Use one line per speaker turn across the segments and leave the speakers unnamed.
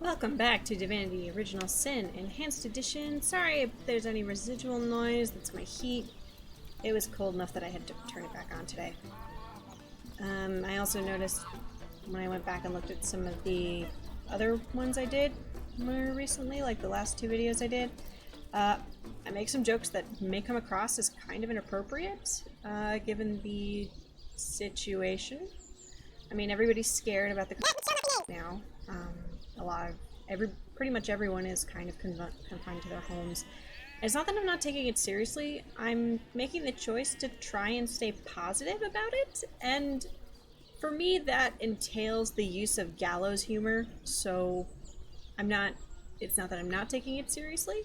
Welcome back to Divinity Original Sin Enhanced Edition. Sorry if there's any residual noise, that's my heat. It was cold enough that I had to turn it back on today. I also noticed when I went back and looked at some of the other ones I did more recently, like the last two videos I did, I make some jokes that may come across as kind of inappropriate, given the situation. I mean, everybody's scared about the now. Pretty much everyone is kind of confined to their homes. And it's not that I'm not taking it seriously, I'm making the choice to try and stay positive about it, and for me that entails the use of gallows humor, so it's not that I'm not taking it seriously,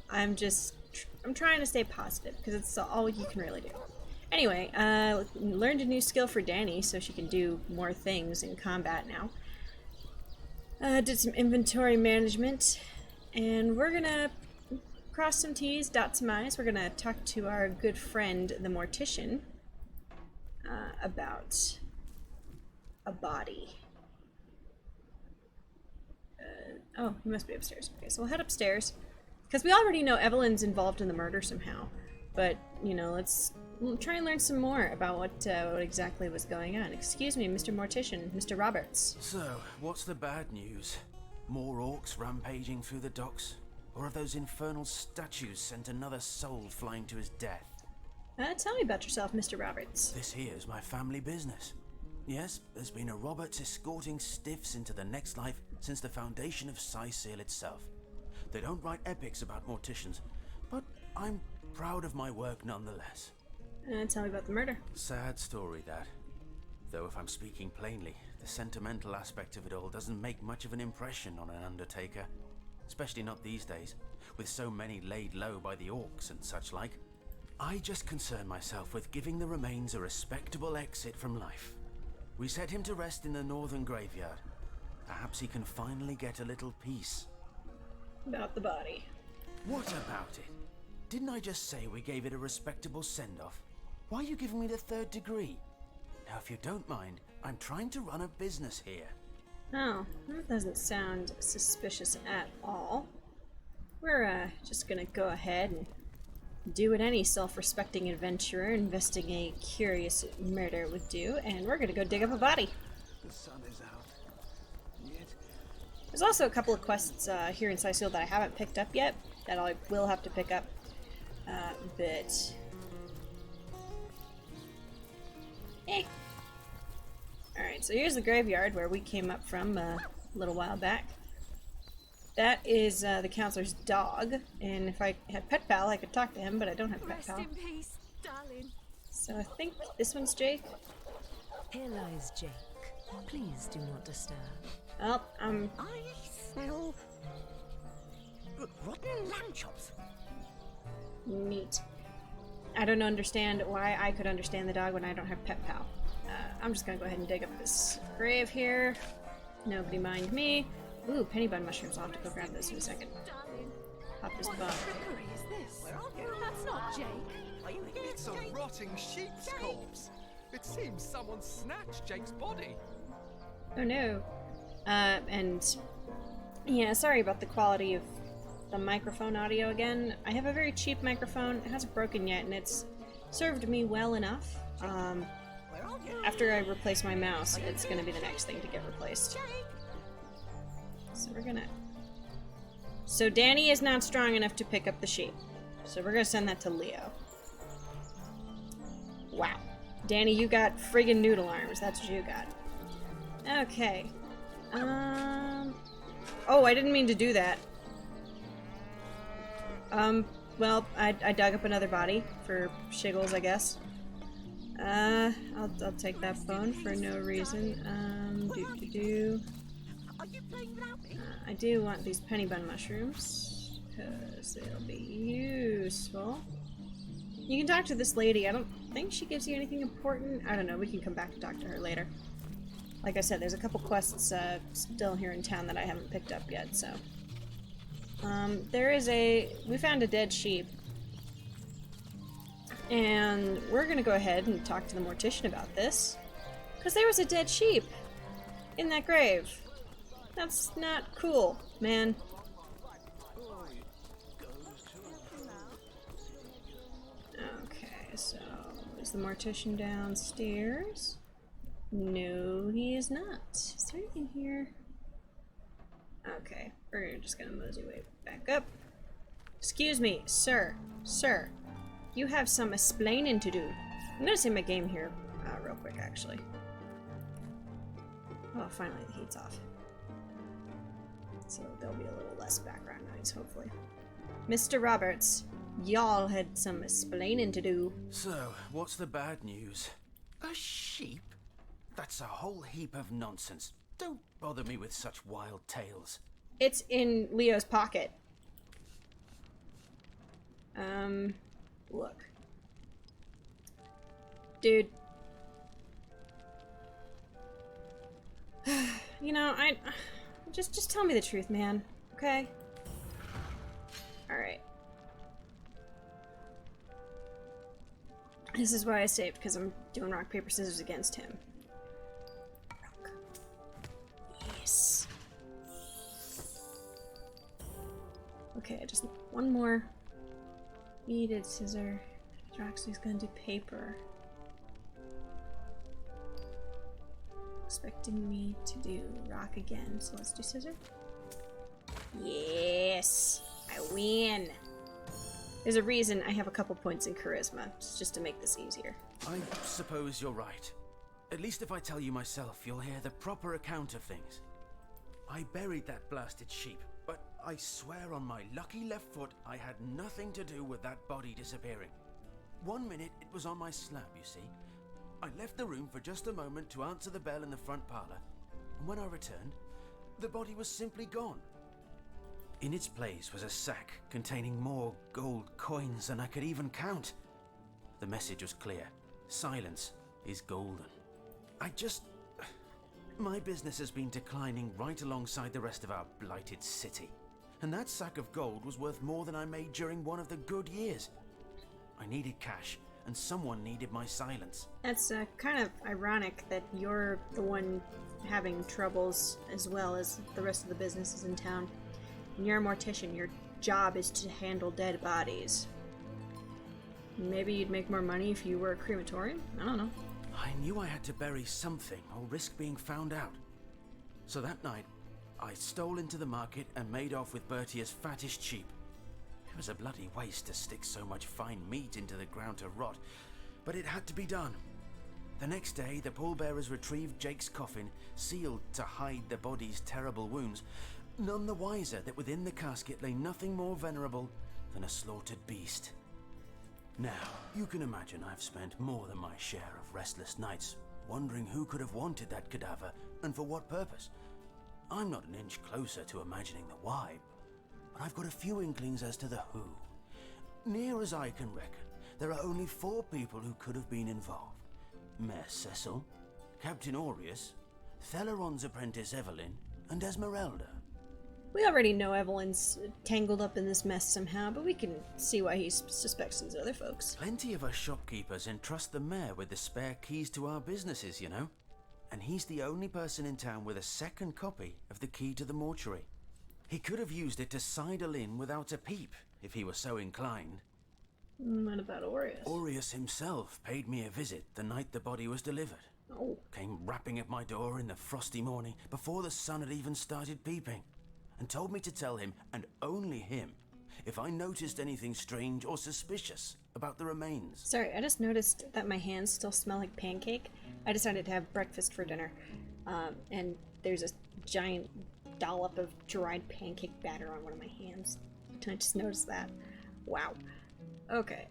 I'm trying to stay positive, because it's all you can really do. Anyway, learned a new skill for Danny, so she can do more things in combat now. Did some inventory management, and we're gonna cross some T's, dot some I's. We're gonna talk to our good friend, the mortician, about a body. Oh, he must be upstairs. Okay, so we'll head upstairs, because we already know Evelyn's involved in the murder somehow. But, you know, we'll try and learn some more about what exactly was going on. Excuse me, Mr. Mortician, Mr. Roberts.
So, what's the bad news? More orcs rampaging through the docks? Or have those infernal statues sent another soul flying to his death?
Tell me about yourself, Mr. Roberts.
This here's my family business. Yes, there's been a Roberts escorting stiffs into the next life since the foundation of Seal itself. They don't write epics about morticians, but I'm proud of my work nonetheless.
Tell me about the murder.
Sad story, that. Though if I'm speaking plainly, the sentimental aspect of it all doesn't make much of an impression on an undertaker. Especially not these days, with so many laid low by the orcs and such like. I just concern myself with giving the remains a respectable exit from life. We set him to rest in the northern graveyard. Perhaps he can finally get a little peace.
About the body.
What about it? Didn't I just say we gave it a respectable send-off? Why are you giving me the third degree? Now, if you don't mind, I'm trying to run a business here.
Oh, that doesn't sound suspicious at all. We're just gonna go ahead and do what any self-respecting adventurer investigating a curious murder would do, and we're gonna go dig up a body.
The sun is out. Yet
There's also a couple of quests here in Seal that I haven't picked up yet, that I will have to pick up. But... Alright, so here's the graveyard where we came up from a little while back. That is the counselor's dog, and if I had Pet Pal, I could talk to him, but I don't have Pet Pal.
Rest in peace, darling.
So I think this one's Jake.
Here lies Jake. Please do not disturb.
Well,
I smell rotten lamb chops.
neat. I don't understand why I could understand the dog when I don't have Pet Pal. I'm just gonna go ahead and dig up this grave here. Nobody mind me. Ooh, penny bun mushrooms. I'll have to go grab those in a second.
Darling,
Pop this
what
bug.
trickery is this?
Where are you?
That's not Jake.
Are you here? It's a rotting sheep's corpse. It seems someone snatched Jake's body.
Oh no. And yeah, sorry about the quality of the microphone audio again. I have a very cheap microphone. It hasn't broken yet, and it's served me well enough.
Where are you?
After I replace my mouse, it's gonna be the next thing to get replaced. So we're gonna... So Danny is not strong enough to pick up the sheep. So we're gonna send that to Leo. Wow. Danny, you got friggin' noodle arms. That's what you got. Okay. Oh, I didn't mean to do that. Well, I dug up another body for shiggles, I guess. I'll take that phone for no reason.
Are you playing without me?
I do want these penny bun mushrooms, because they'll be useful. You can talk to this lady. I don't think she gives you anything important. I don't know, we can come back and talk to her later. Like I said, there's a couple quests still here in town that I haven't picked up yet, so... we found a dead sheep. And we're gonna go ahead and talk to the mortician about this. Because there was a dead sheep in that grave. That's not cool, man. Okay, so is the mortician downstairs? No, he is not. Is there anything here? Okay, we're just gonna mosey way back up. Excuse me, sir. Sir, you have some explaining to do. I'm gonna save my game here real quick, actually. Oh, finally the heat's off. So there'll be a little less background noise, hopefully. Mr. Roberts, y'all had some explaining to do.
So, what's the bad news? A sheep? That's a whole heap of nonsense. Don't bother me with such wild tales.
It's in Leo's pocket. Look. Dude. You know, just tell me the truth, man. Okay? Alright. This is why I saved, because I'm doing rock, paper, scissors against him. Rock. Yes. Okay, just one more. Needed scissor. Droxy's gonna do paper. Expecting me to do rock again, so let's do scissor. Yes! I win! There's a reason I have a couple points in charisma, just to make this easier.
I suppose you're right. At least if I tell you myself, you'll hear the proper account of things. I buried that blasted sheep, but I swear on my lucky left foot I had nothing to do with that body disappearing. 1 minute it was on my slab, you see. I left the room for just a moment to answer the bell in the front parlor, and when I returned, the body was simply gone. In its place was a sack containing more gold coins than I could even count. The message was clear. Silence is golden. My business has been declining right alongside the rest of our blighted city. And that sack of gold was worth more than I made during one of the good years. I needed cash, and someone needed my silence.
That's kind of ironic that you're the one having troubles as well as the rest of the businesses in town. And you're a mortician. Your job is to handle dead bodies. Maybe you'd make more money if you were a crematorium? I don't know.
I knew I had to bury something or risk being found out. So that night, I stole into the market and made off with Bertia's fattest sheep. It was a bloody waste to stick so much fine meat into the ground to rot, but it had to be done. The next day, the pallbearers retrieved Jake's coffin, sealed to hide the body's terrible wounds, none the wiser that within the casket lay nothing more venerable than a slaughtered beast. Now, you can imagine I've spent more than my share of restless nights wondering who could have wanted that cadaver and for what purpose. I'm not an inch closer to imagining the why, but I've got a few inklings as to the who. Near as I can reckon, there are only 4 people who could have been involved. Mayor Cecil, Captain Aureus, Theleron's apprentice Evelyn, and Esmeralda.
We already know Evelyn's tangled up in this mess somehow, but we can see why he suspects these other folks.
Plenty of us shopkeepers entrust the mayor with the spare keys to our businesses, you know. And he's the only person in town with a second copy of the key to the mortuary. He could have used it to sidle in without a peep, if he were so inclined.
What about Aureus?
Aureus himself paid me a visit the night the body was delivered.
Oh.
Came rapping at my door in the frosty morning before the sun had even started peeping, and told me to tell him, and only him, if I noticed anything strange or suspicious about the remains.
Sorry, I just noticed that my hands still smell like pancake. I decided to have breakfast for dinner, and there's a giant dollop of dried pancake batter on one of my hands. I just noticed that. Wow. Okay,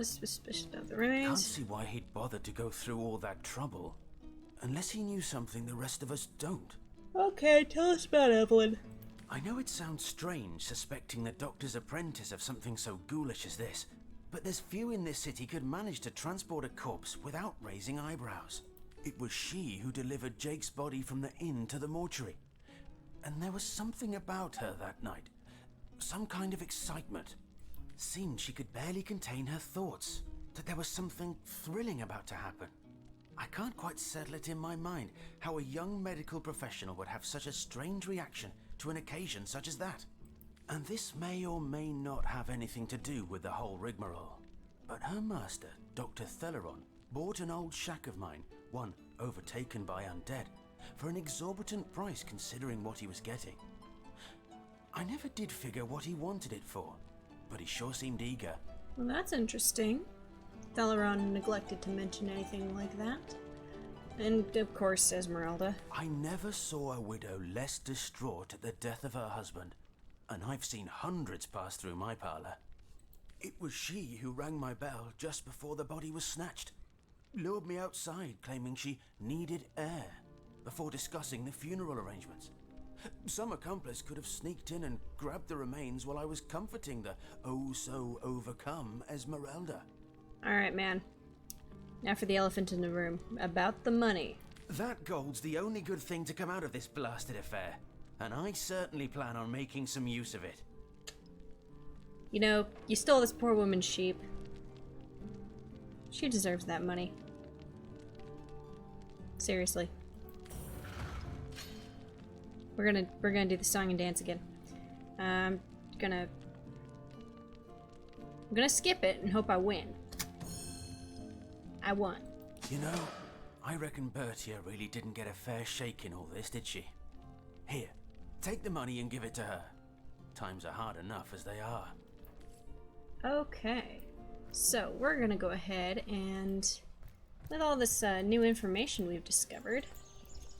suspicion of the remains.
Can't see why he'd bothered to go through all that trouble, unless he knew something the rest of us don't.
Okay, tell us about Evelyn.
I know it sounds strange suspecting the doctor's apprentice of something so ghoulish as this, but there's few in this city could manage to transport a corpse without raising eyebrows. It was she who delivered Jake's body from the inn to the mortuary. And there was something about her that night. Some kind of excitement. Seemed she could barely contain her thoughts. That there was something thrilling about to happen. I can't quite settle it in my mind how a young medical professional would have such a strange reaction to an occasion such as that. And this may or may not have anything to do with the whole rigmarole. But her master, Dr. Theleron, bought an old shack of mine, one overtaken by undead, for an exorbitant price considering what he was getting. I never did figure what he wanted it for, but he sure seemed eager.
Well, that's interesting. Theleron neglected to mention anything like that. And, of course, Esmeralda.
I never saw a widow less distraught at the death of her husband, and I've seen hundreds pass through my parlor. It was she who rang my bell just before the body was snatched, lured me outside claiming she needed air, before discussing the funeral arrangements. Some accomplice could have sneaked in and grabbed the remains while I was comforting the oh-so-overcome Esmeralda.
Alright, man. Now for the elephant in the room. About the money.
That gold's the only good thing to come out of this blasted affair, and I certainly plan on making some use of it.
You know, you stole this poor woman's sheep. She deserves that money. Seriously. We're gonna do the song and dance again. I'm gonna skip it and hope I win. I won.
You know, I reckon Bertia really didn't get a fair shake in all this, did she? Here, take the money and give it to her. Times are hard enough as they are.
Okay. So, we're gonna go ahead and, with all this new information we've discovered,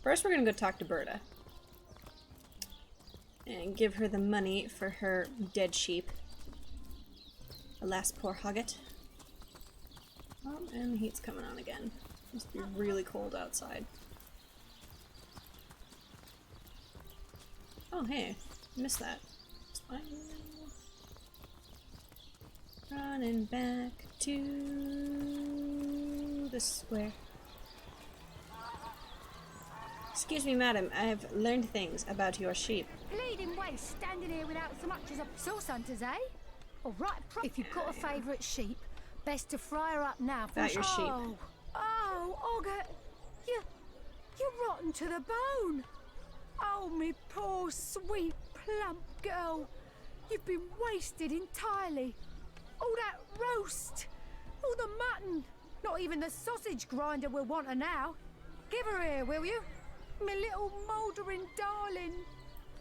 first we're gonna go talk to Berta. And give her the money for her dead sheep. Alas, poor Hogget. Oh, and the heat's coming on again. Must be really cold outside. Oh, hey. Missed that. It's fine. Running back to the square. Excuse me, madam. I've learned things about your sheep.
Bleeding waste, standing here without so much as a sauce hunters, eh? All right, if you've got a favourite sheep, best to fry her up now.
About your sheep.
Oh, Ogre, you're rotten to the bone. Oh, me poor, sweet, plump girl. You've been wasted entirely. All that roast, all the mutton, not even the sausage grinder will want her now. Give her here, will you? Me little mouldering darling.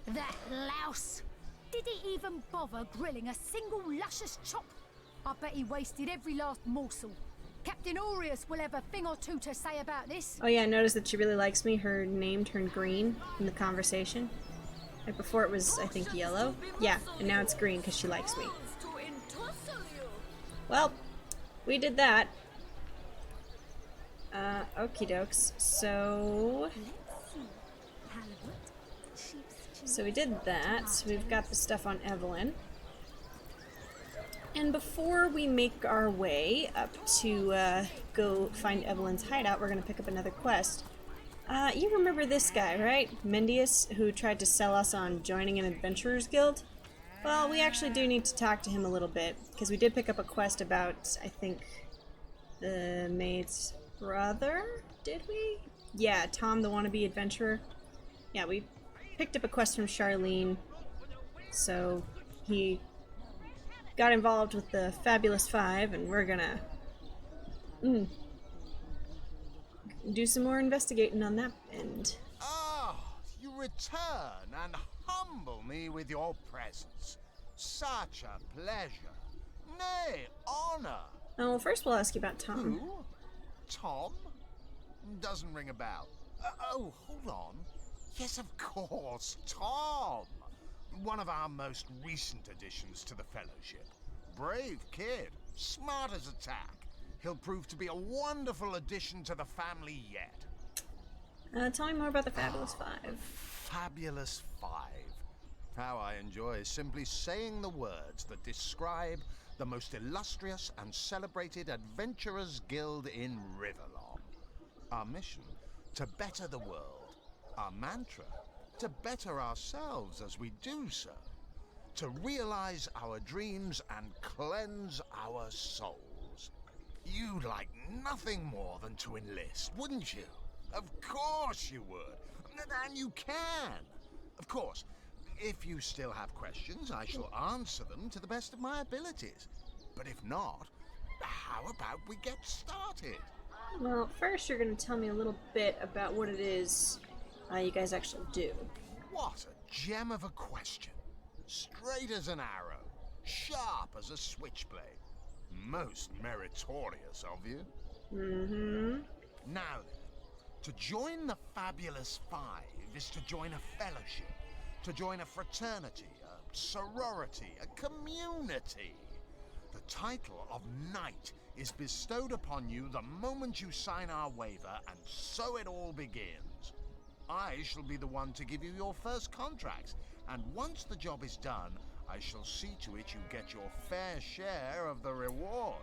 That louse! Did he even bother grilling a single luscious chop? I bet he wasted every last morsel. Captain Aureus will have a thing or two to say about this.
Oh yeah, I noticed that she really likes me. Her name turned green in the conversation. Like before it was, I think, yellow. Yeah, and now it's green because she likes me. Well, we did that. Okie dokes. So we did that. So we've got the stuff on Evelyn. And before we make our way up to go find Evelyn's hideout, we're going to pick up another quest. You remember this guy, right? Mendius, who tried to sell us on joining an adventurers guild? Well, we actually do need to talk to him a little bit, because we did pick up a quest about, I think, the maid's brother? Did we? Yeah, Tom the wannabe adventurer. Yeah, we picked up a quest from Charlene, so he got involved with the Fabulous Five, and we're gonna do some more investigating on that end.
Ah, you return and humble me with your presence. Such a pleasure. Nay, honor.
Oh, well, first we'll ask you about Tom.
Who? Tom? Doesn't ring a bell. Oh, hold on. Yes, of course, Tom. One of our most recent additions to the Fellowship. Brave kid, smart as a tack. He'll prove to be a wonderful addition to the family yet.
Tell me more about the Fabulous Five.
Fabulous Five. How I enjoy simply saying the words that describe the most illustrious and celebrated adventurers guild in Riverlong. Our mission, to better the world. Our mantra, to better ourselves as we do so. To realize our dreams and cleanse our souls. You'd like nothing more than to enlist, wouldn't you? Of course you would. And you can. Of course, if you still have questions, I shall answer them to the best of my abilities. But if not, how about we get started?
Well, first you're going to tell me a little bit about what it is you guys actually do.
What a gem of a question. Straight as an arrow, sharp as a switchblade. Most meritorious of you.
Mm-hmm.
Now then, to join the Fabulous Five is to join a fellowship, to join a fraternity, a sorority, a community. The title of Knight is bestowed upon you the moment you sign our waiver, and so it all begins. I shall be the one to give you your first contracts, and once the job is done, I shall see to it you get your fair share of the reward.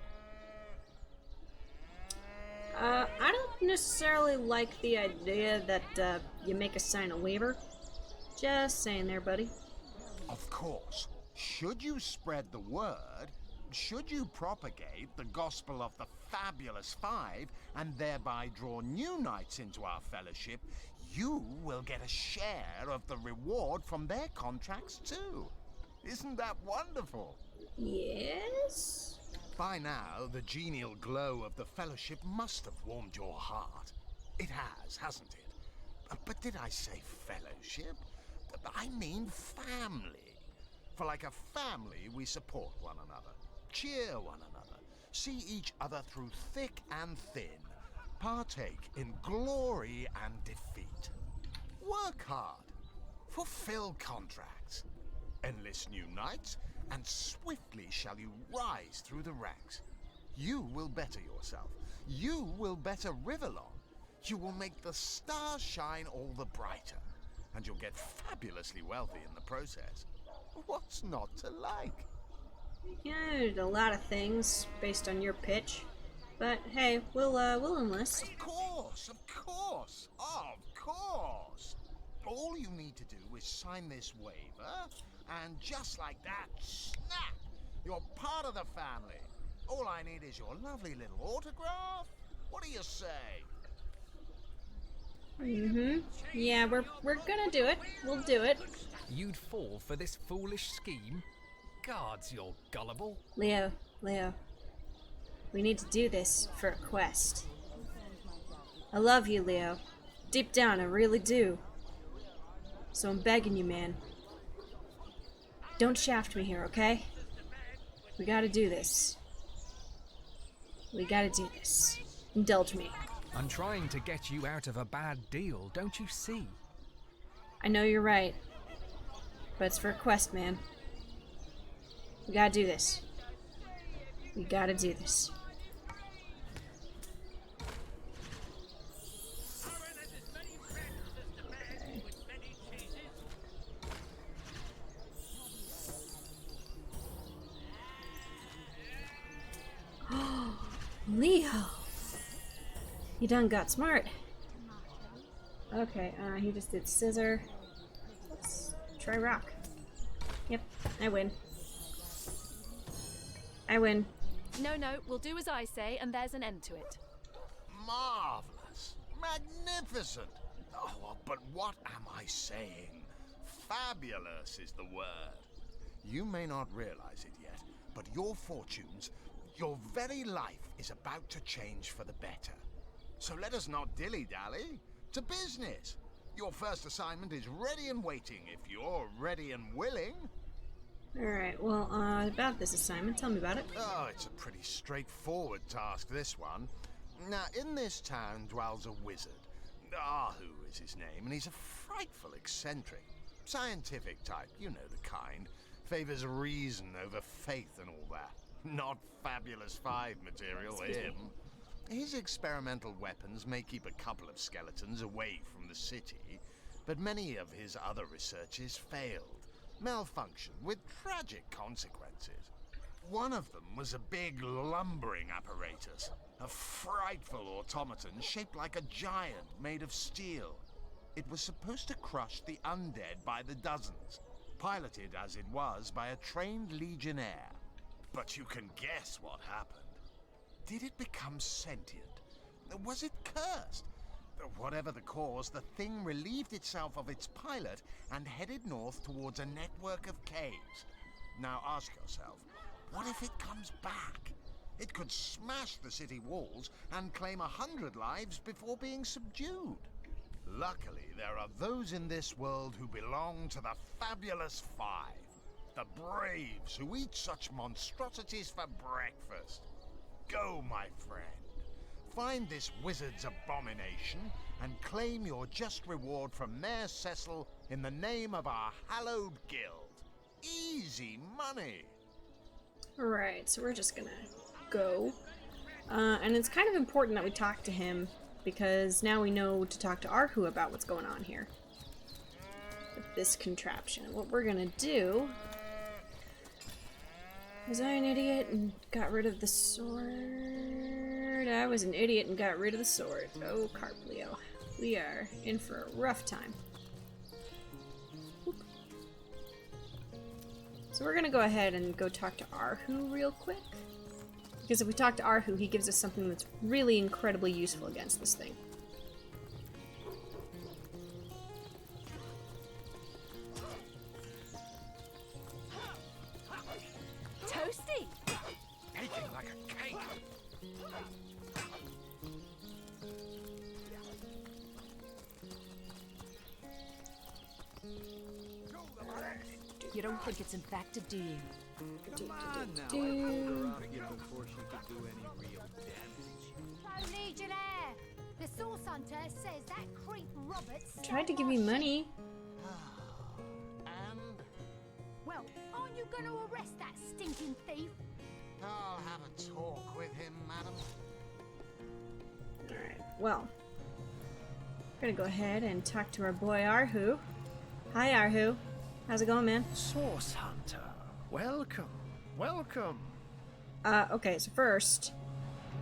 I don't necessarily like the idea that you make us sign a waiver. Just saying there, buddy.
Of course, should you spread the word, should you propagate the gospel of the Fabulous Five and thereby draw new knights into our fellowship, you will get a share of the reward from their contracts too. Isn't that wonderful?
Yes?
By now, the genial glow of the fellowship must have warmed your heart. It has, hasn't it? But did I say fellowship? I mean family. For like a family, we support one another, cheer one another, see each other through thick and thin, partake in glory and defeat. Work hard, fulfill contracts, enlist new knights, and swiftly shall you rise through the ranks. You will better yourself. You will better Riverlon. You will make the stars shine all the brighter, and you'll get fabulously wealthy in the process. What's not to like?
Yeah, there's a lot of things based on your pitch. But hey, we'll enlist.
Of course, of course, of course. All you need to do is sign this waiver, and just like that, snap! You're part of the family. All I need is your lovely little autograph. What do you say?
Mm-hmm. Yeah, we're gonna do it. We'll do it.
You'd fall for this foolish scheme? Guards, you're gullible.
Leo. We need to do this for a quest. I love you, Leo. Deep down, I really do. So I'm begging you, man. Don't shaft me here, okay? We gotta do this. We gotta do this. Indulge me.
I'm trying to get you out of a bad deal, don't you see?
I know you're right. But it's for a quest, man. We gotta do this. We gotta do this. Leo! You done got smart. Okay, he just did scissor. Let's try rock. Yep, I win. I win.
No, we'll do as I say, and there's an end to it.
Marvelous. Magnificent. Oh, but what am I saying? Fabulous is the word. You may not realize it yet, but your fortunes, your very life is about to change for the better. So let us not dilly-dally. To business. Your first assignment is ready and waiting if you're ready and willing.
Alright, well, about this assignment, tell me about it.
Oh, it's a pretty straightforward task, this one. Now, in this town dwells a wizard. Ahu is his name, and he's a frightful eccentric. Scientific type, you know the kind. Favors reason over faith and all that. Not Fabulous Five material, him. His experimental weapons may keep a couple of skeletons away from the city, but many of his other researches failed, malfunctioned with tragic consequences. One of them was a big lumbering apparatus, a frightful automaton shaped like a giant made of steel. It was supposed to crush the undead by the dozens, piloted as it was by a trained legionnaire. But you can guess what happened. Did it become sentient? Was it cursed? Whatever the cause, the thing relieved itself of its pilot and headed north towards a network of caves. Now ask yourself, what if it comes back? It could smash the city walls and claim 100 lives before being subdued. Luckily, there are those in this world who belong to the Fabulous Five. The braves who eat such monstrosities for breakfast. Go, my friend. Find this wizard's abomination and claim your just reward from Mayor Cecil in the name of our hallowed guild. Easy money.
Alright, so we're just gonna go. And it's kind of important that we talk to him, because now we know to talk to Arhu about what's going on here. With this contraption. What we're gonna do... Was I an idiot and got rid of the sword? I was an idiot and got rid of the sword. Oh, Carplio. We are in for a rough time. Whoop. So we're gonna go ahead and go talk to Arhu real quick. Because if we talk to Arhu, he gives us something that's really incredibly useful against this thing.
Toasty!
Baking like a cake.
You don't think it's infected, do you?
Come on now, I pulled her up here before she could do any real damage.
Pro Legionnaire! The Source Hunter says that creep Roberts
Tried to give me money.
And
Well, aren't you going to arrest that stinking thief?
I'll have a talk with him, madam.
Alright, well. We're gonna go ahead and talk to our boy Arhu. Hi Arhu. How's it going, man?
Source Hunter, welcome, welcome.
Okay, so first,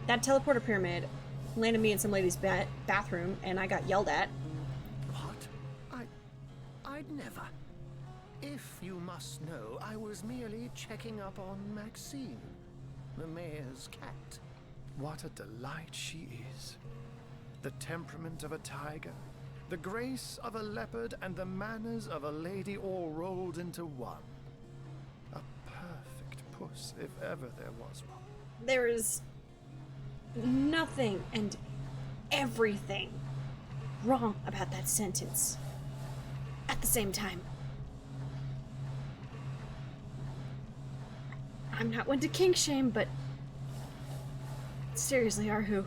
that teleporter pyramid landed me in some lady's bathroom, and I got yelled at.
What? I'd never. If you must know, I was merely checking up on Maxine, the mayor's cat. What a delight she is. The temperament of a tiger, the grace of a leopard, and the manners of a lady all rolled into one. A perfect puss, if ever there was one.
There is nothing and everything wrong about that sentence at the same time. I'm not one to kink shame, but seriously, Arhu,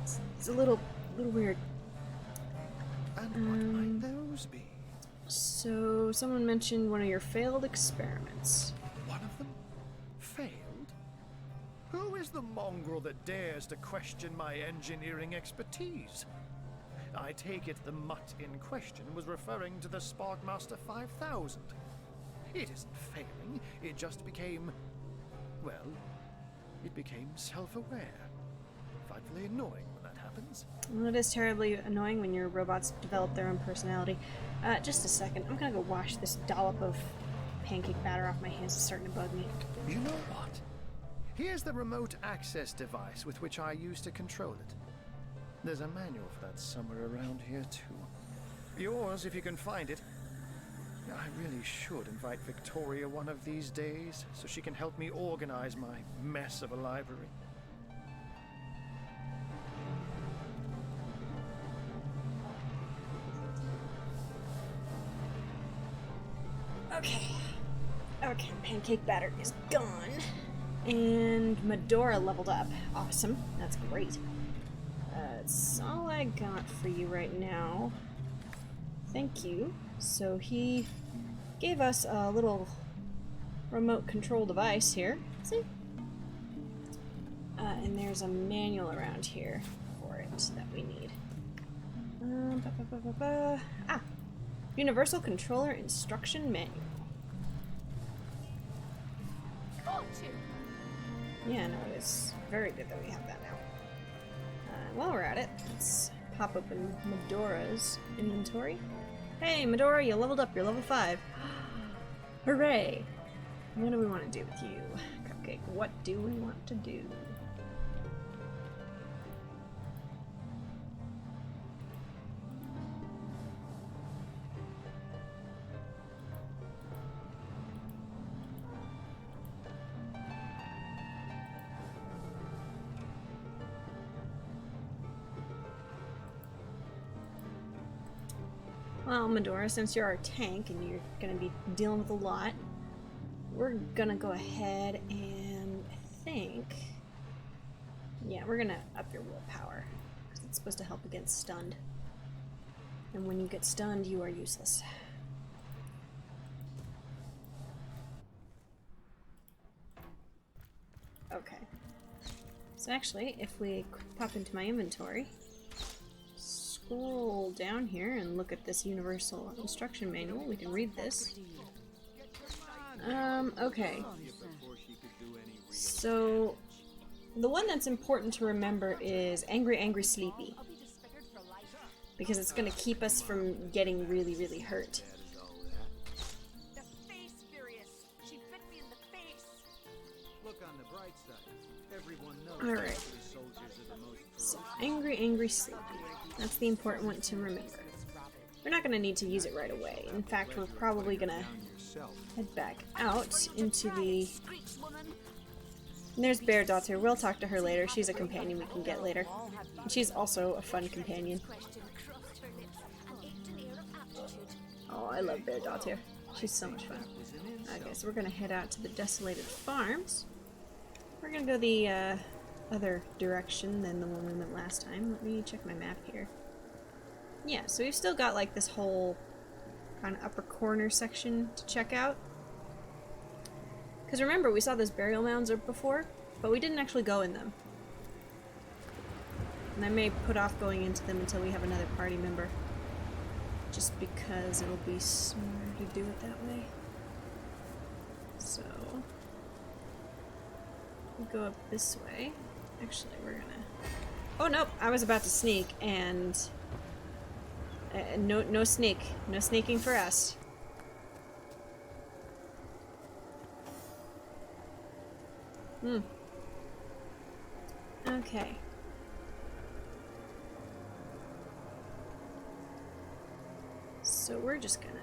it's a little weird.
And what might those be?
So, someone mentioned one of your failed experiments.
One of them failed? Who is the mongrel that dares to question my engineering expertise? I take it the mutt in question was referring to the Sparkmaster 5000. It isn't failing, it just became... well, it became self-aware. Frightfully annoying when that happens.
Well, it is terribly annoying when your robots develop their own personality. Just a second. I'm gonna go wash this dollop of pancake batter off my hands. It's starting to bug me.
You know what? Here's the remote access device with which I used to control it. There's a manual for that somewhere around here, too. Yours, if you can find it. I really should invite Victoria one of these days, so she can help me organize my mess of a library.
Okay, pancake batter is gone. And Medora leveled up. Awesome. That's great. That's all I got for you right now. Thank you. So he gave us a little remote control device here. See? And there's a manual around here for it that we need. Universal Controller Instruction Manual. Yeah, no, it is very good that we have that now. While we're at it, let's pop open Medora's inventory. Hey, Medora, you leveled up. You're level 5. Hooray! What do we want to do with you, Cupcake? What do we want to do? Well, Medora, since you're our tank and you're gonna be dealing with a lot, we're gonna go ahead and I think... Yeah, we're gonna up your willpower. Because it's supposed to help against stunned. And when you get stunned, you are useless. Okay. So actually, if we pop into my inventory, scroll down here and look at this universal instruction manual, we can read this. Okay. So, the one that's important to remember is Angry, Angry, Sleepy. Because it's gonna keep us from getting really, really hurt. Alright. So, Angry, Angry, Sleepy. That's the important one to remember. We're not gonna need to use it right away. In fact, we're probably gonna head back out into the... And there's Bear Daughter. We'll talk to her later. She's a companion we can get later. And she's also a fun companion. Oh, I love Bear Daughter. She's so much fun. Okay, so we're gonna head out to the Desolated Farms. We're gonna go the other direction than the one we went last time. Let me check my map here. Yeah, so we've still got like this whole kind of upper corner section to check out. Because remember, we saw those burial mounds before, but we didn't actually go in them. And I may put off going into them until we have another party member. Just because it'll be smarter to do it that way. So... we'll go up this way. Actually, we're gonna... Oh, nope! I was about to sneak, and... no sneak. No sneaking for us. Okay. So we're just gonna...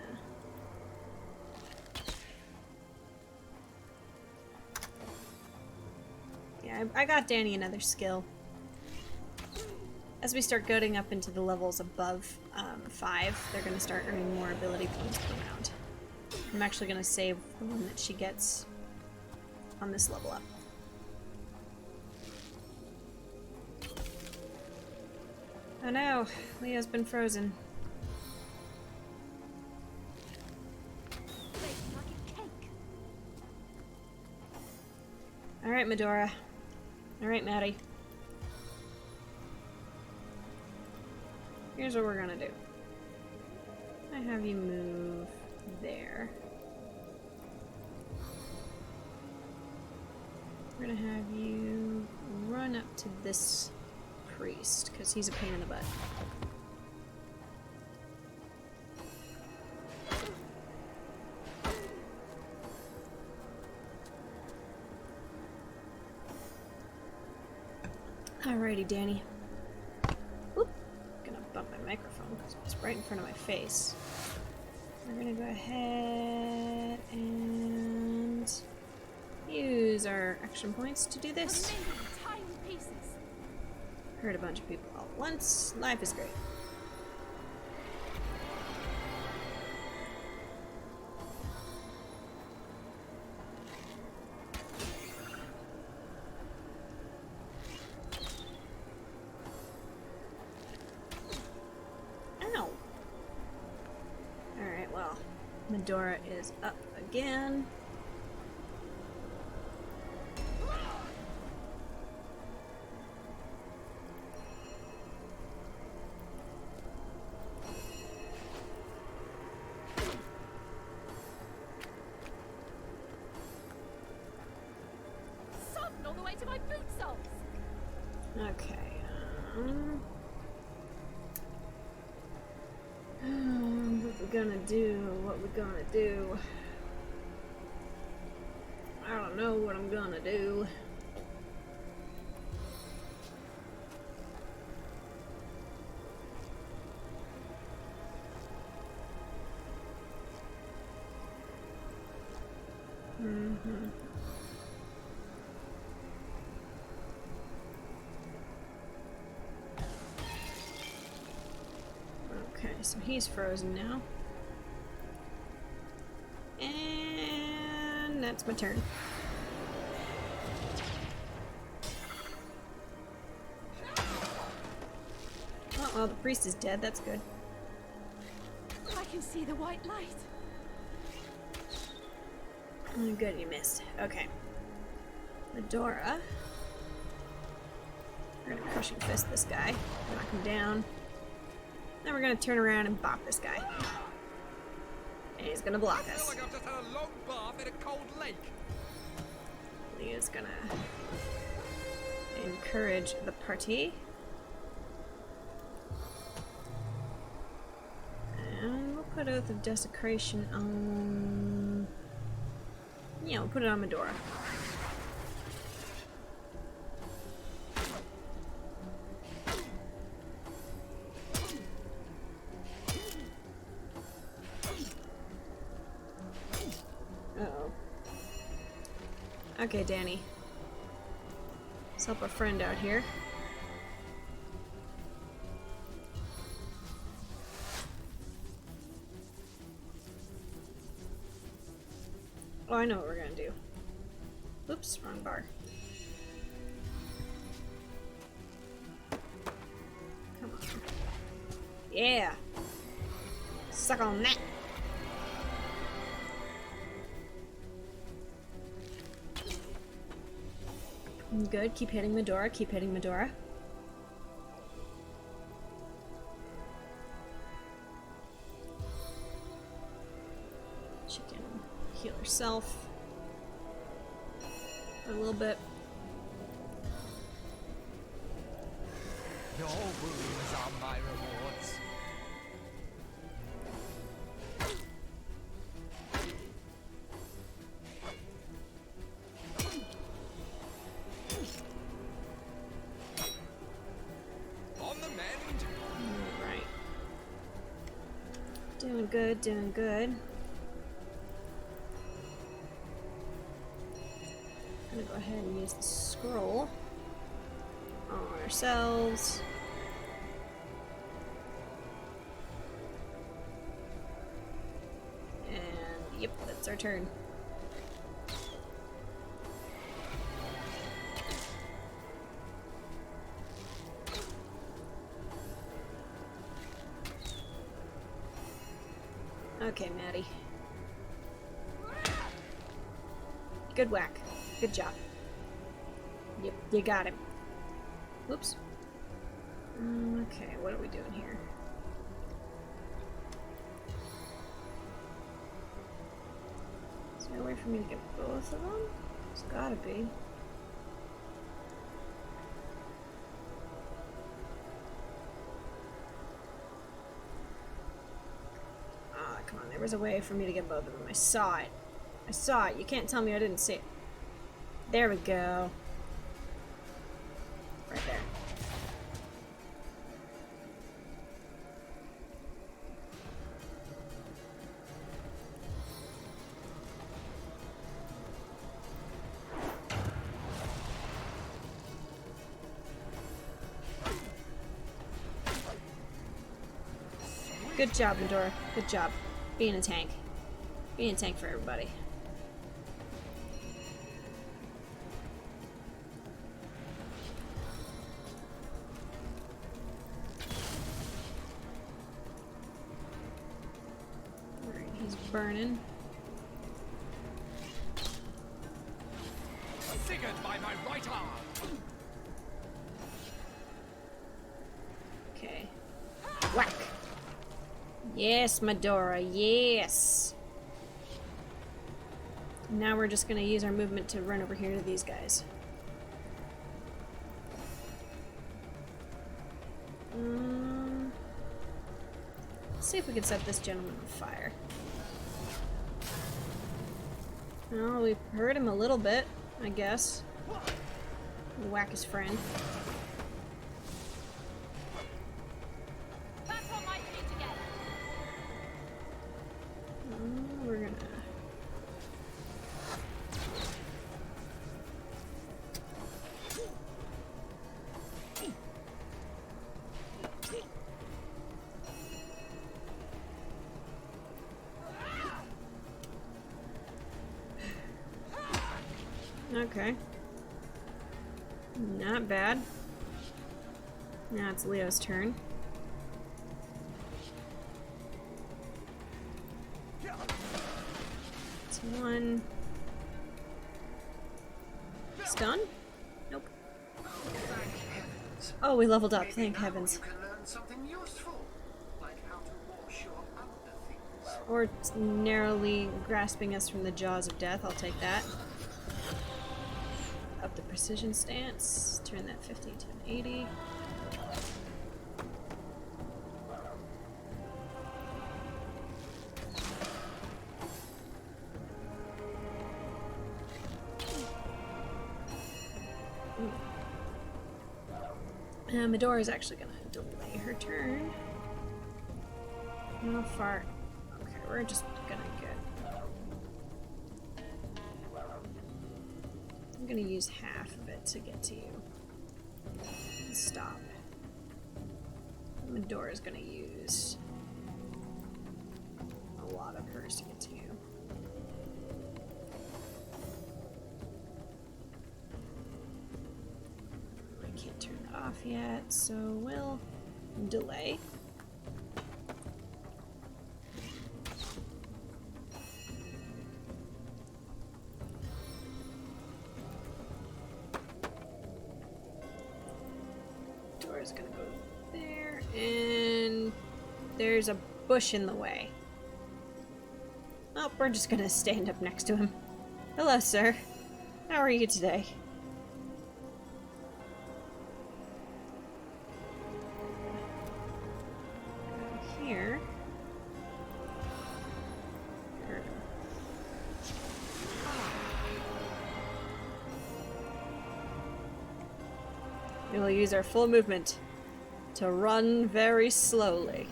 Yeah, I got Danny another skill. As we start going up into the levels above 5, they're gonna start earning more ability points per round. I'm actually gonna save the one that she gets on this level up. Oh no, Leo's been frozen. Alright, Medora. Alright, Maddie. Here's what we're gonna do. I have you move there. We're gonna have you run up to this priest, because he's a pain in the butt. Alrighty, Danny. Oop. Gonna bump my microphone because it's right in front of my face. We're gonna go ahead and use our action points to do this. Hurt a bunch of people all at once. Life is great. Ow! Alright, well, Medora is up again.
All the way to my boot soles.
Okay. What we gonna do? What we gonna do? I don't know what I'm gonna do. Okay. so he's frozen now. And that's my turn. Oh, well, the priest is dead. That's good.
I can see the white light.
Oh, good, you missed. Okay. Medora. We're gonna crushing fist this guy. Knock him down. Then we're gonna turn around and bop this guy. And he's gonna block
I feel
us.
like I've just had a long bath in a cold lake.
He is gonna encourage the party. And we'll put Oath of Desecration on... Yeah, we'll put it on Medora. Uh-oh. Okay, Danny. Let's help our friend out here. Oh, I know what we're gonna do. Oops, wrong bar. Come on. Yeah! Suck on that! Good, keep hitting Medora, keep hitting Medora. She can heal herself a little bit.
Your wounds are my rewards. On the mend.
Alright. Doing good, doing good. I'm gonna go ahead and use the scroll on ourselves. And yep, that's our turn. Okay, Maddie. Good whack. Good job. Yep, you got him. Whoops. Okay, what are we doing here? Is there a way for me to get both of them? There's gotta be. Ah, come on, there was a way for me to get both of them. I saw it. I saw it. You can't tell me I didn't see it. There we go. Right there. Good job, Medora. Good job. Being a tank. Being a tank for everybody. Alright, he's burning.
Figured by my right arm.
Okay. Whack! Yes, Medora, yes! Now we're just gonna use our movement to run over here to these guys. Let's see if we can set this gentleman on fire. Well, we've hurt him a little bit, I guess. Whack his friend.
That's on my feet again.
We're gonna... Okay. Not bad. Now it's Leo's turn. It's one. Stun? Nope. Oh, we leveled up, thank heavens. Or narrowly grasping us from the jaws of death, I'll take that. Up the precision stance, turn that 50 to an 80. Medora is actually gonna delay her turn. How far? Okay, we're just gonna get. I'm gonna use half of it to get to you. Stop. Medora's gonna use a lot of hers to get to you. I can't turn that off yet, so we'll delay. Door's gonna go there, and there's a bush in the way. Oh, we're just gonna stand up next to him. Hello, sir. How are you today? Here. We will use our full movement to run very slowly.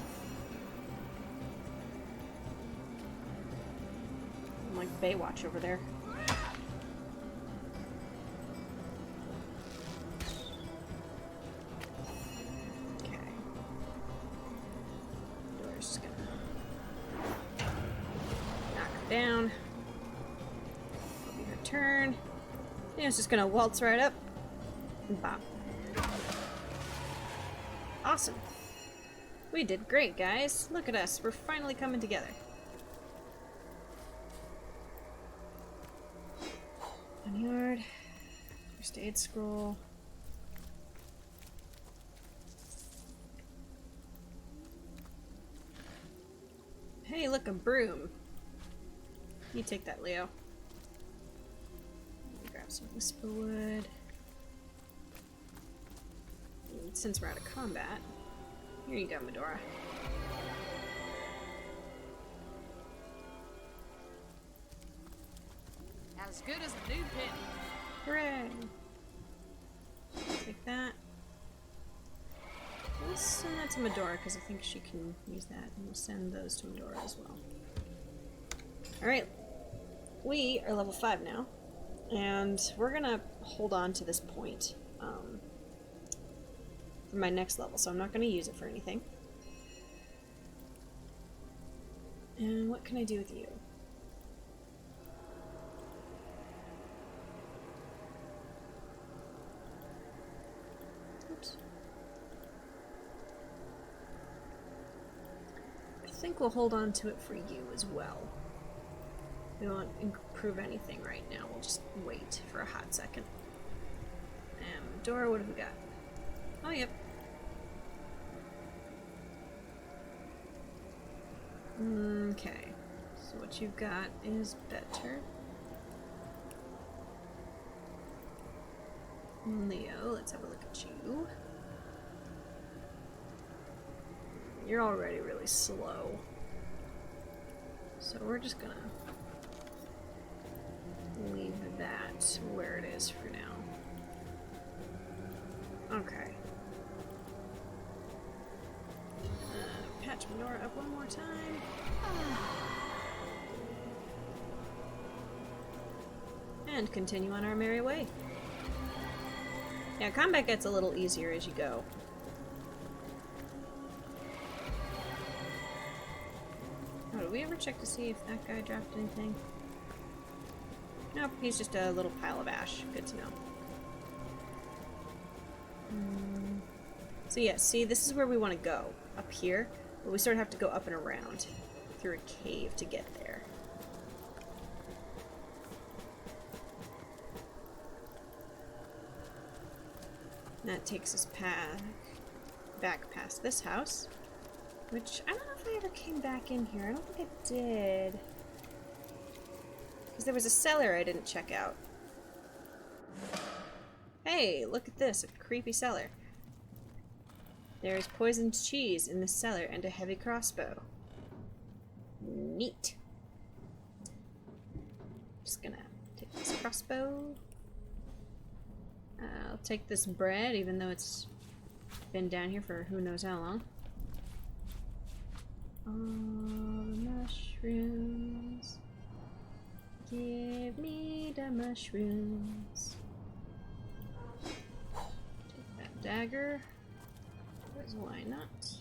I'm like Baywatch over there. Okay. Door's just gonna knock her down. It'll be her turn. And it's just gonna waltz right up and bop. Awesome. We did great, guys. Look at us. We're finally coming together. One yard. First aid scroll. Hey, look, a broom. You take that, Leo. Grab some whisper wood. Since we're out of combat, here you go, Medora.
As good as a new pin.
Hooray! Take that. Let's send that to Medora, because I think she can use that. And we'll send those to Medora as well. Alright. We are level 5 now. And we're gonna hold on to this point. For my next level, so I'm not going to use it for anything. And what can I do with you? Oops. I think we'll hold on to it for you as well. We won't improve anything right now. We'll just wait for a hot second. And Dora, what have we got? Oh, yep. Okay. So what you've got is better. Leo, let's have a look at you. You're already really slow. So we're just gonna leave that where it is for now. Okay. Patch Medora up one more time. And continue on our merry way. Yeah, combat gets a little easier as you go. Oh, did we ever check to see if that guy dropped anything? Nope, he's just a little pile of ash. Good to know. So yeah, see, this is where we want to go. Up here. But we sort of have to go up and around through a cave to get there. That takes us back past this house. Which, I don't know if I ever came back in here. I don't think I did. Because there was a cellar I didn't check out. Hey, look at this. A creepy cellar. There is poisoned cheese in the cellar and a heavy crossbow. Neat. Just gonna take this crossbow. I'll take this bread, even though it's been down here for who knows how long. All the mushrooms. Give me the mushrooms. Take that dagger. Because why not?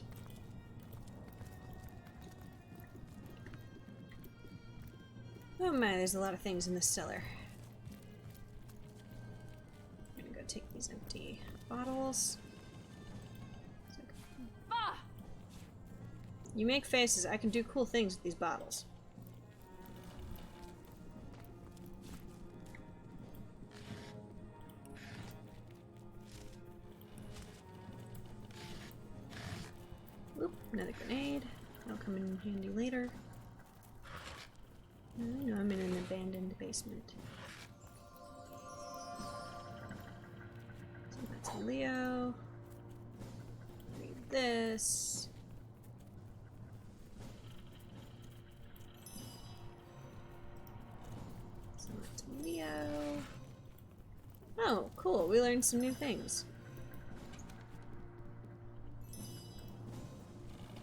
Oh my, there's a lot of things in this cellar. I'm gonna go take these empty bottles. You make faces. I can do cool things with these bottles. Oop, another grenade. That'll come in handy later. I know I'm in an abandoned basement. So that's Leo. Read this. So that's Leo. Oh, cool. We learned some new things.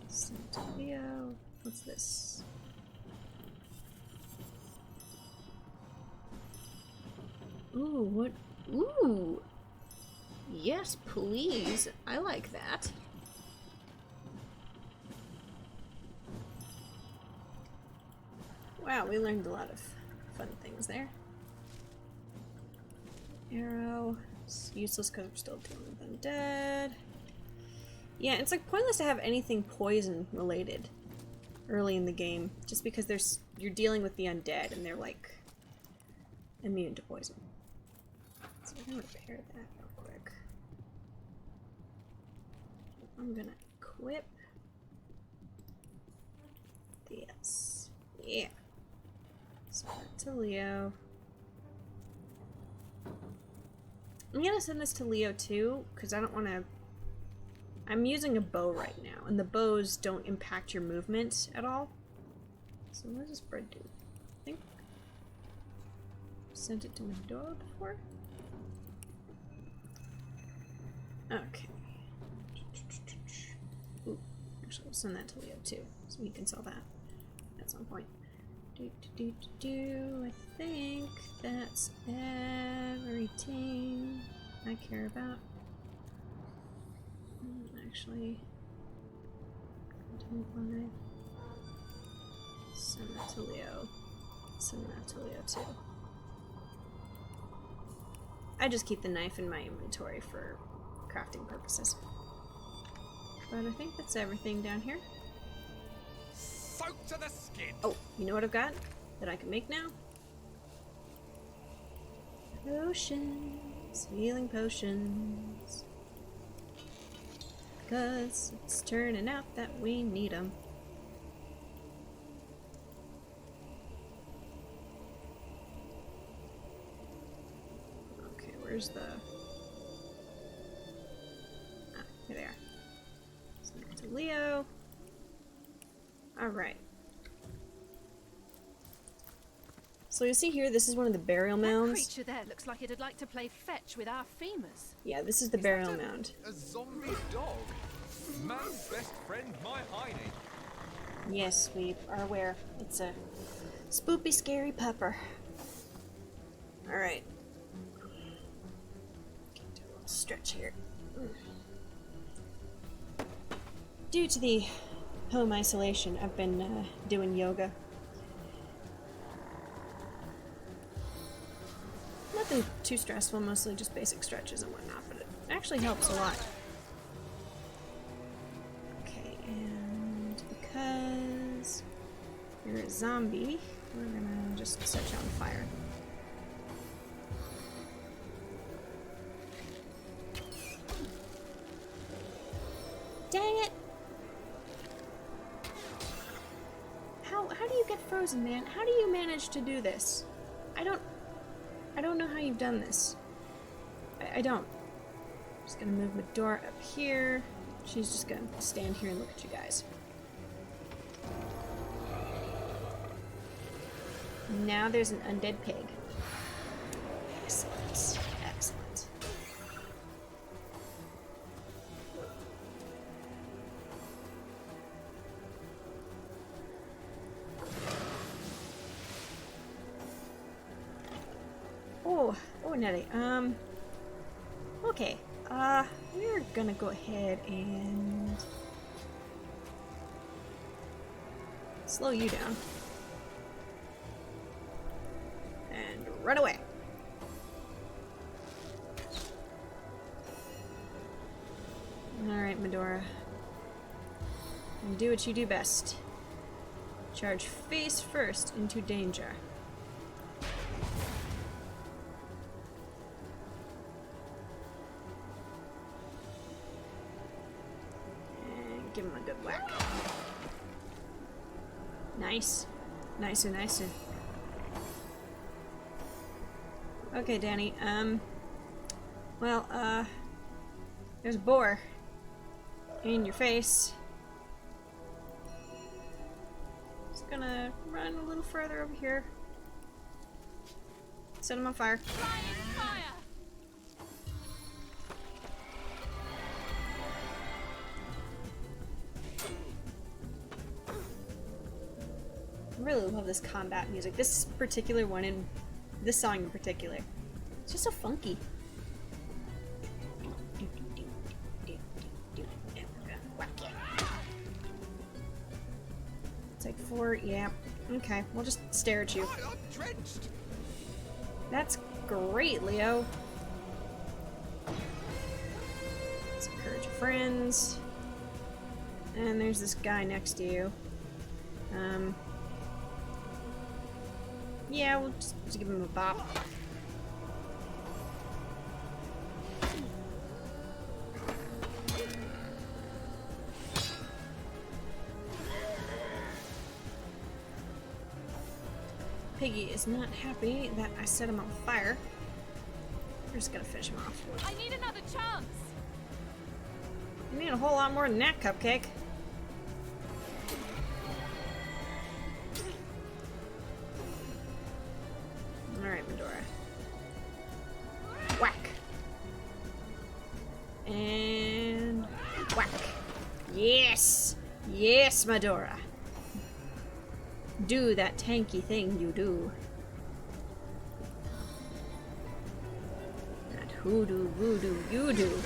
Sent Leo. What's this? Ooh, what? Ooh! Yes, please. I like that. Wow, we learned a lot of fun things there. Arrow. It's useless because we're still dealing with undead. Yeah, it's like pointless to have anything poison related early in the game, just because you're dealing with the undead and they're like immune to poison. So I'm gonna repair that real quick. I'm gonna equip this. Yeah. So back to Leo. I'm gonna send this to Leo too, because I don't want to. I'm using a bow right now, and the bows don't impact your movement at all. So what does this bread do? I think sent it to Medora before. Okay. Ooh, actually, we'll send that to Leo too, so he can sell that at some point. I think that's everything I care about. Actually, send that to Leo. Send that to Leo too. I just keep the knife in my inventory for crafting purposes. But I think that's everything down here.
Soaked to the skin.
Oh, you know what I've got that I can make now? Potions. Healing potions. Because it's turning out that we need them. Okay, where's the... Ah, here they are. Send it to Leo. Alright. So you see here, this is one of the burial mounds.
That creature there looks like it'd like to play fetch with our femurs.
Yeah, this is the burial mound.
A zombie dog. Man's best friend, my hiney.
Yes, we are aware. It's a spoopy, scary pupper. Alright. Do a little stretch here. Due to the home isolation, I've been doing yoga. Nothing too stressful, mostly just basic stretches and whatnot, but it actually helps a lot. Okay, and because you're a zombie, we're gonna just set you on fire. Dang it! How do you get frozen, man? How do you manage to do this? I don't know how you've done this. I don't. Just gonna move Medora up here. She's just gonna stand here and look at you guys. Now there's an undead pig. Excellent. Excellent. Oh, Nettie. Okay. We're gonna go ahead and slow you down. And run away. Alright, Medora. And do what you do best. Charge face first into danger. And give him a good whack. Nice. Nicer, nicer. Okay, Danny, well, there's a boar in your face. Just gonna run a little further over here. Set him on fire.
Flying fire!
I really love this combat music. This particular one, in this song in particular, it's just so funky. Take 4, yeah. Okay, we'll just stare at you.
I'm drenched.
That's great, Leo. Let's encourage your friends. And there's this guy next to you. Yeah, we'll just give him a bop. Piggy is not happy that I set him on fire. We're just gonna finish him off.
I need another chance!
You need a whole lot more than that, Cupcake. Alright, Medora. Whack! And whack! Yes! Yes, Medora! Do that tanky thing you do. That hoodoo voodoo you do.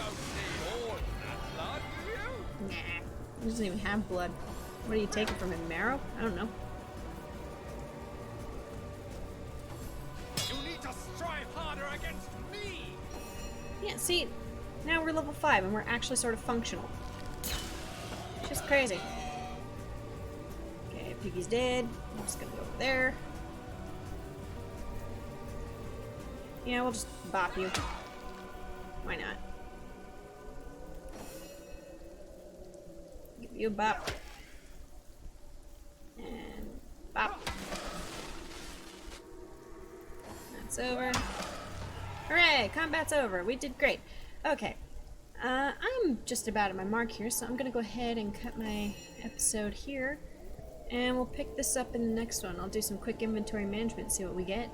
Nah, he doesn't even have blood. What are you taking from him, marrow? I don't know.
You need to strive harder against me.
Yeah, see, now we're level 5 and we're actually sort of functional. Just crazy. Okay, Piggy's dead. I'm just gonna go over there. Yeah, we'll just bop you. Why not? Give you a bop. And bop. That's over. Hooray! Combat's over. We did great. Okay. I'm just about at my mark here, so I'm gonna go ahead and cut my episode here. And we'll pick this up in the next one. I'll do some quick inventory management, see what we get.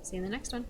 See you in the next one.